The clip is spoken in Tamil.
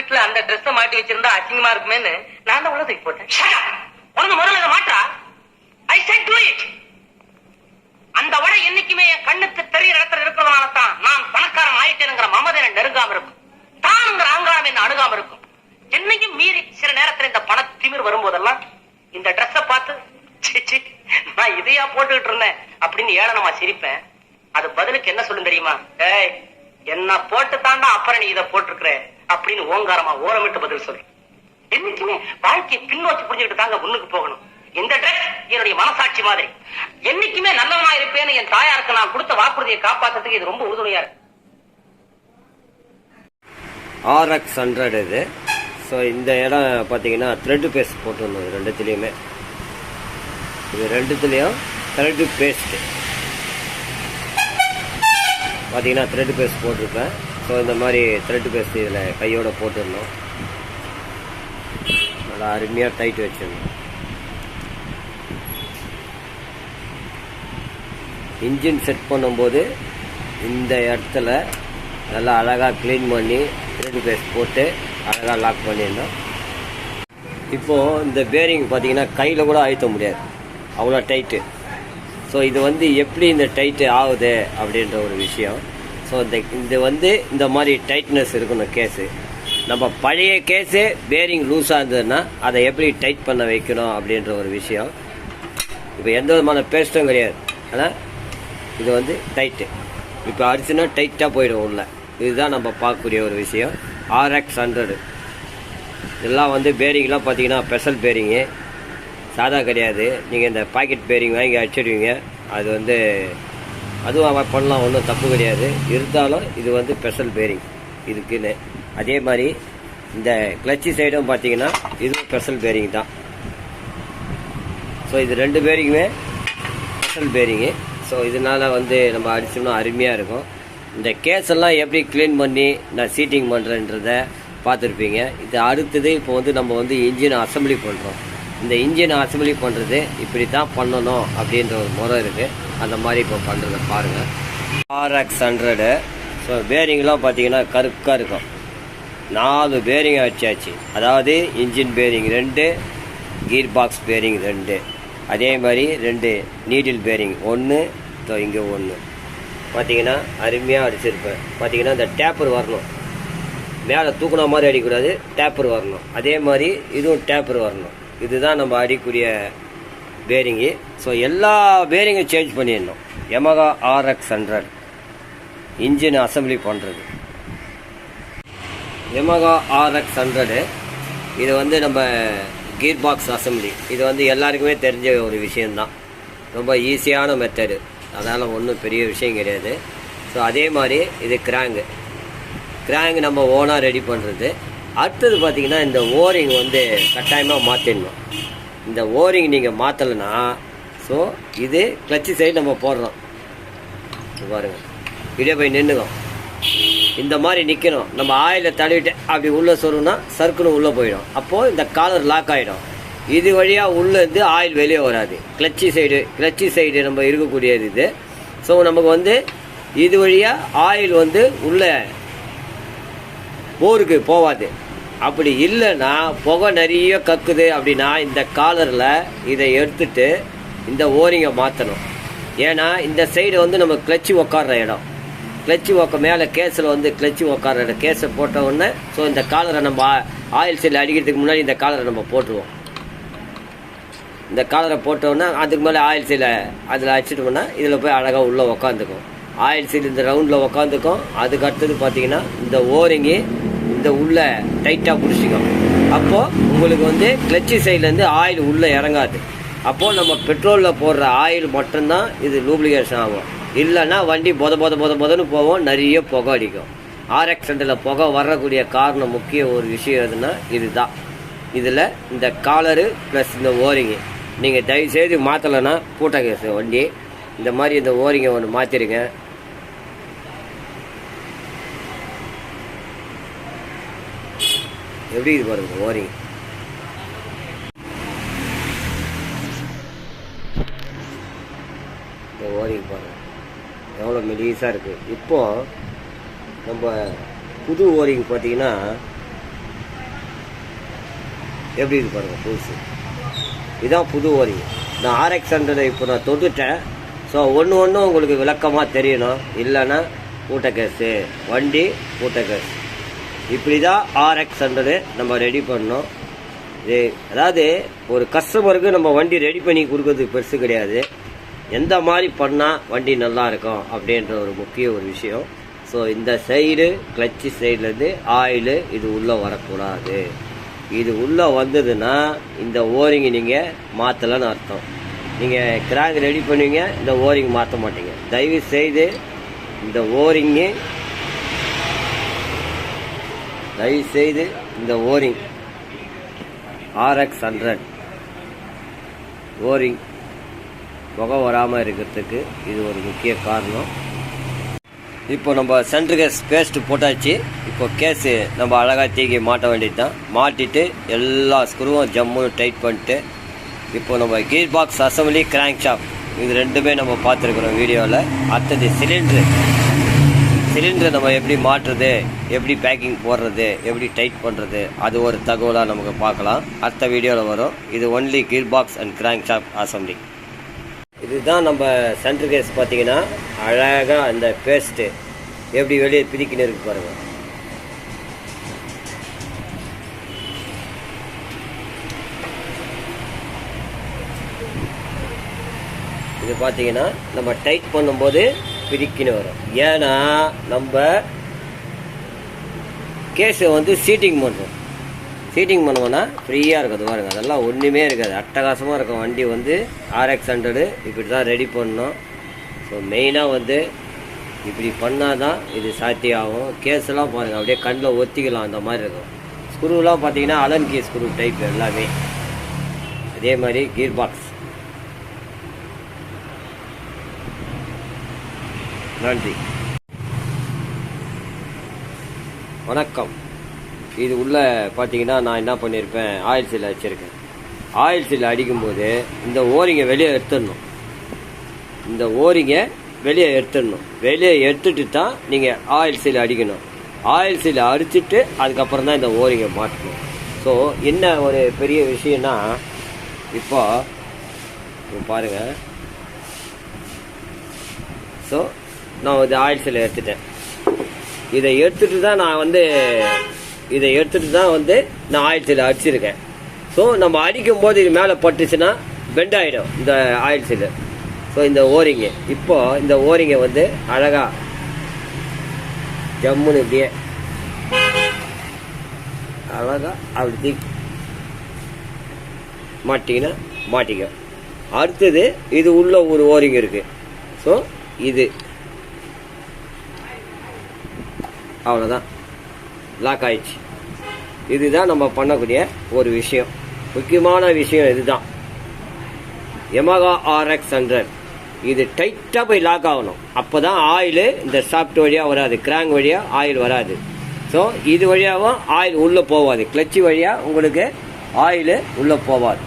வீட்டுல அந்த ட்ரெஸ் மாட்டி வச்சிருந்தா அசிங்கமா இருக்குமேன்னு நான் தான் உள்ள தூக்கி போட்டேன். உனக்கு முதல்ல இதை மாற்றா. ஐ செட் டு இட். அந்த வடை என்னைக்குமே என் கண்ணுக்கு தெரியற இடத்துல இருக்கிறதுனால தான் நான் பணக்காரன் ஆயிட்டேங்கிற மமதை நெருங்காம இருக்கும், தானுங்கிற ஆங்காரம் என்ன அணுகாம இருக்கும். என்னையும் மீறி சில நேரத்துல இந்த பண திமிர் வரும்போதெல்லாம் இந்த ட்ரெஸ்ஸ பார்த்து நான் இதையா போட்டுக்கிட்டு இருந்தேன் அப்படின்னு ஏளனமா சிரிப்பேன். அது பதிலுக்கு என்ன சொல்லும் தெரியுமா? ஏய், என்ன போட்டு தாண்டா அப்புறம் நீ இதை போட்டிருக்கிற அப்படின்னு ஓங்காரமா ஓரமிட்டு பதில் சொல்லு. என்னைக்குமே வாழ்க்கையை பின்னோக்கி புரிஞ்சுக்கிட்டு தாங்க முன்னுக்கு போகணும். இந்த ட்ரெஸ் என்னுடைய மனசாட்சி மாதிரி. என்னைக்குமே நல்லவனா இருப்பேன்னு என் தாயாருக்கு நான் கொடுத்த வாக்குறுதியை காப்பாத்துறதுக்கு இது ரொம்ப உறுதுணையா இருக்கு. RX100 இது. ஸோ இந்த இடம் பார்த்தீங்கன்னா த்ரெட்டு பேஸ்ட் போட்டுருந்தோம் ரெண்டுத்துலேயுமே. இது ரெண்டுத்துலேயும் த்ரெட்டு பேஸ்ட்டு பார்த்தீங்கன்னா த்ரெட்டு பேஸ்ட் போட்டிருப்பேன். ஸோ இந்த மாதிரி த்ரெட்டு பேஸ்ட் இதில் கையோட போட்டுருந்தோம். நல்லா அருமையாக டைட் வச்சிருந்தோம். இன்ஜின் செட் பண்ணும்போது இந்த இடத்துல நல்லா அழகாக க்ளீன் பண்ணி த்ரெட்டு பேஸ்ட் போட்டு அழகாக லாக் பண்ணியிருந்தோம். இப்போது இந்த பேரிங் பார்த்தீங்கன்னா கையில் கூட அழுத்த முடியாது, அவ்வளோ டைட்டு. ஸோ இது வந்து எப்படி இந்த டைட்டு ஆகுது அப்படின்ற ஒரு விஷயம். ஸோ இந்த மாதிரி டைட்னஸ் இருக்கணும் கேஸு. நம்ம பழைய கேஸு பேரிங் லூஸாக இருந்ததுன்னா அதை எப்படி டைட் பண்ண வைக்கணும் அப்படின்ற ஒரு விஷயம். இப்போ எந்த விதமான பேஸ்ட்டும் கிடையாது, ஆனால் இது வந்து டைட்டு. இப்போ அடிச்சுன்னா டைட்டாக போயிடும் உள்ள. இதுதான் நம்ம பார்க்கக்கூடிய ஒரு விஷயம். RX100 இதெல்லாம் வந்து பேரிங்லாம் பார்த்தீங்கன்னா ஸ்பெஷல் பேரிங்கு, சாதா கிடையாது. நீங்கள் இந்த பாக்கெட் பேரிங் வாங்கி அடிச்சிடுவீங்க. அது வந்து அதுவும் பண்ணலாம், ஒன்றும் தப்பு கிடையாது. இருந்தாலும் இது வந்து ஸ்பெஷல் பேரிங் இதுக்குன்னு. அதே மாதிரி இந்த கிளச்சி சைடும் பார்த்தீங்கன்னா இதுவும் ஸ்பெஷல் பேரிங் தான். ஸோ இது ரெண்டு பேரிங்குமே ஸ்பெஷல் பேரிங்கு. ஸோ இதனால் வந்து நம்ம அடிச்சோம்னா அருமையாக இருக்கும். இந்த கேஸ் எல்லாம் எப்படி க்ளீன் பண்ணி நான் சீட்டிங் பண்ணுறேன்றதை பார்த்துருப்பீங்க. இது அடுத்தது இப்போ வந்து நம்ம வந்து இன்ஜினை அசம்பிளி பண்ணுறோம். இந்த இன்ஜினை அசம்பிளி பண்ணுறது இப்படி தான் பண்ணணும் அப்படின்ற ஒரு முறை இருக்குது. அந்த மாதிரி இப்போ பண்ணுறதை பாருங்கள். RX100 ஸோ பேரிங்லாம் பார்த்தீங்கன்னா கருக்காக இருக்கும். 4 பேரிங் அடிச்சாச்சு. அதாவது engine bearing 2, gearbox bearing 2, அதே மாதிரி 2 நீடில் பேரிங் 1, இங்கே 1 பார்த்தீங்கன்னா அருமையாக அடிச்சிருப்பேன். பார்த்தீங்கன்னா இந்த டேப்பர் வரணும், மேலே தூக்குன மாதிரி அடிக்கூடாது, டேப்பர் வரணும். அதே மாதிரி இதுவும் டேப்பர் வரணும். இதுதான் நம்ம அடிக்கூடிய பேரிங்கு. ஸோ எல்லா பேரிங்கும் சேஞ்ச் பண்ணிடணும். Yamaha RX100 இன்ஜின் அசம்பிளி பண்ணுறது. Yamaha RX100 இது வந்து நம்ம கீர் பாக்ஸ் அசம்பிளி. இது வந்து எல்லாருக்குமே தெரிஞ்ச ஒரு விஷயந்தான், ரொம்ப ஈஸியான மெத்தடு, அதனால் ஒன்றும் பெரிய விஷயம் கிடையாது. ஸோ அதே மாதிரி இது கிராங்கு நம்ம ஓனாக ரெடி பண்ணுறது. அடுத்தது பார்த்திங்கன்னா இந்த ஓரிங் வந்து கட்டாயமாக மாற்றிடணும். இந்த ஓரிங் நீங்கள் மாற்றலைன்னா ஸோ இது கிளச்சி சைடு நம்ம போடுறோம் பாருங்கள், இதே போய் நின்றுக்கும். இந்த மாதிரி நிற்கணும். நம்ம ஆயிலை தடவிட்டு அப்படி உள்ளே சொல்லணும்னா சர்க்குன்னு உள்ளே போயிடும். அப்போது இந்த காலர் லாக் ஆகிடும். இது வழியாக உள்ளேருந்து ஆயில் வெளியே வராது. கிளச்சி சைடு நம்ம இருக்கக்கூடியது இது. ஸோ நமக்கு வந்து இது வழியாக ஆயில் வந்து உள்ளே போருக்கு போகாது. அப்படி இல்லைன்னா புகை நிறைய கக்குது அப்படின்னா இந்த காலரில் இதை எடுத்துட்டு இந்த ஓரிங்கை மாற்றணும். ஏன்னா இந்த சைடு வந்து நம்ம கிளச்சி உக்காடுற இடம், கிளச்சி மேலே கேஸில் வந்து கிளச்சி உக்காடுற இடம். கேஸை போட்ட உடனே ஸோ இந்த காலரை நம்ம ஆயில் சைடில் அடிக்கிறதுக்கு முன்னாடி இந்த காலரை நம்ம போட்டுருவோம். இந்த காலரை போட்டோன்னா அதுக்கு மேலே ஆயில் சைடில் அதில் அடிச்சிட்டோம்னா இதில் போய் அழகாக உள்ளே உக்காந்துக்கும். ஆயில் சைடு இந்த ரவுண்டில் உக்காந்துக்கும். அதுக்கு அடுத்தது பார்த்தீங்கன்னா இந்த ஓரிங்கி இந்த உள்ளே டைட்டாக பிடிச்சிக்கும். அப்போது உங்களுக்கு வந்து கிளச்சி சைட்லேருந்து ஆயில் உள்ளே இறங்காது. அப்போது நம்ம பெட்ரோலில் போடுற ஆயில் மட்டும்தான் இது லூப்ளிகேஷன் ஆகும். இல்லைன்னா வண்டி பொதன்னு போவோம், நிறைய புகை அடிக்கும். RX100 புகை வரக்கூடிய காரணம் முக்கிய ஒரு விஷயம் எதுன்னா இதுதான். இதில் இந்த காலரு ப்ளஸ் இந்த ஓரிங்கு நீங்கள் தயவுசெய்து மாற்றலைன்னா பூட்டை கேஸ் வண்டி. இந்த மாதிரி இந்த ஓரிங்கை ஒன்று மாற்றிடுங்க. எப்படி இது பாருங்க ஓரிங். இந்த ஓரிங் பாருங்க எவ்வளோ மெலிசாக இருக்குது. இப்போது நம்ம புது ஓரிங் பார்த்தீங்கன்னா எப்படி இது பாருங்கள் புதுசு. இதுதான் புது ஓரிங். நான் RX100 இப்போ நான் தொட்டுட்டேன். ஸோ ஒன்று உங்களுக்கு விளக்கமாக தெரியணும். இல்லைன்னா பூட்ட கேஸு, வண்டி பூட்ட கேஸ். இப்படி தான் RX100 நம்ம ரெடி பண்ணோம். இது அதாவது ஒரு கஸ்டமருக்கு நம்ம வண்டி ரெடி பண்ணி கொடுக்கறது பெருசு கிடையாது. எந்த மாதிரி பண்ணால் வண்டி நல்லா இருக்கும் அப்படின்ற ஒரு முக்கிய ஒரு விஷயம். ஸோ இந்த சைடு கிளச்சு சைட்லேருந்து ஆயிலு இது உள்ளே வரக்கூடாது. இது உள்ளே வந்ததுன்னா இந்த ஓரிங்கை நீங்கள் மாற்றலன்னு அர்த்தம். நீங்கள் கிராங்க் ரெடி பண்ணுவீங்க, இந்த ஓரிங் மாற்ற மாட்டீங்க. தயவு செய்து இந்த ஓரிங்கு இந்த ஓரிங் RX100 ஓரிங் புகை வராமல் இருக்கிறதுக்கு இது ஒரு முக்கிய காரணம். இப்போ நம்ம சென்ட்ரு கேஸ் பேஸ்ட்டு போட்டாச்சு. இப்போ கேஸு நம்ம அழகாக தூக்கி மாட்ட வேண்டியது தான். மாட்டிட்டு எல்லா ஸ்க்ரூவும் ஜம்முன்னு டைட் பண்ணிட்டு இப்போ நம்ம gearbox assembly crankshaft இது ரெண்டுமே நம்ம பார்த்துருக்குறோம் வீடியோவில். அடுத்தது சிலிண்டரை நம்ம எப்படி மாட்டுறது, எப்படி பேக்கிங் போடுறது, எப்படி டைட் பண்ணுறது, அது ஒரு தகவலாக நமக்கு பார்க்கலாம். அடுத்த வீடியோவில் வரும். இது only gearbox and crankshaft assembly. இதுதான் நம்ம சென்ட்ரு கேஸ். பார்த்தீங்கன்னா அழகாக அந்த பேஸ்ட்டு எப்படி வெளியே பிரிக்கின்னு இருக்கு பாருங்கள். இது பார்த்தீங்கன்னா நம்ம டைட் பண்ணும்போது பிரிக்கின்னு வரும். ஏன்னா நம்ம கேஸை வந்து சீட்டிங் பண்ணுவோன்னா ஃப்ரீயாக இருக்குது பாருங்கள். அதெல்லாம் ஒன்றுமே இருக்காது, அட்டகாசமாக இருக்கும். வண்டி வந்து RX100 இப்படி தான் ரெடி பண்ணோம். ஸோ மெயினாக வந்து இப்படி பண்ணால் தான் இது சாத்தியாகும். கேஸெல்லாம் பாருங்கள் அப்படியே கண்ணில் ஒத்திக்கலாம் அந்த மாதிரி இருக்கும். ஸ்க்ரூலாம் பார்த்தீங்கன்னா அலன் கீ ஸ்க்ரூ டைப் எல்லாமே. அதே மாதிரி கீர் பாக்ஸ். நன்றி, வணக்கம். இது உள்ள பார்த்தீங்கன்னா நான் என்ன பண்ணியிருப்பேன், ஆயில் சீல் வச்சுருக்கேன். ஆயில் சீல் அடிக்கும்போது இந்த ஓரிங்கை வெளியே எடுத்துடணும். வெளியே எடுத்துட்டு தான் நீங்கள் ஆயில் சீல் அடிக்கணும். ஆயில் சீல் அடிச்சுட்டு அதுக்கப்புறம் தான் இந்த ஓரிங்கை மாட்டணும். ஸோ என்ன ஒரு பெரிய விஷயம்னா, இப்போ பாருங்கள். ஸோ நான் வந்து ஆயில் சீலை எடுத்துட்டேன். இதை எடுத்துட்டு தான் நான் ஆயில் சீலை அடிச்சிருக்கேன். ஸோ நம்ம அடிக்கும் போது இது மேலே பட்டுச்சுன்னா பெண்ட் ஆகிடும் இந்த ஆயில் சீலு. ஸோ இந்த ஓரிங்கு இப்போ இந்த ஓரிங்கை வந்து அழகாக ஜம்முன்னு இப்படியே அழகாக அப்படி மாட்டிங்கன்னா மாட்டிக்க. அடுத்தது இது உள்ள ஒரு ஓரிங் இருக்கு. ஸோ இது அவ்வளோதான், லாக் ஆயிடுச்சு. இதுதான் நம்ம பண்ணக்கூடிய ஒரு விஷயம், முக்கியமான விஷயம். இதுதான் Yamaha RX100. இது டைட்டாக போய் லாக் ஆகணும். அப்போ தான் ஆயிலு இந்த ஷாஃப்ட் வழியாக வராது, கிராங்க் வழியாக ஆயில் வராது. ஸோ இது வழியாகவும் ஆயில் உள்ளே போகாது, கிளச்சு வழியாக உங்களுக்கு ஆயிலு உள்ளே போகாது.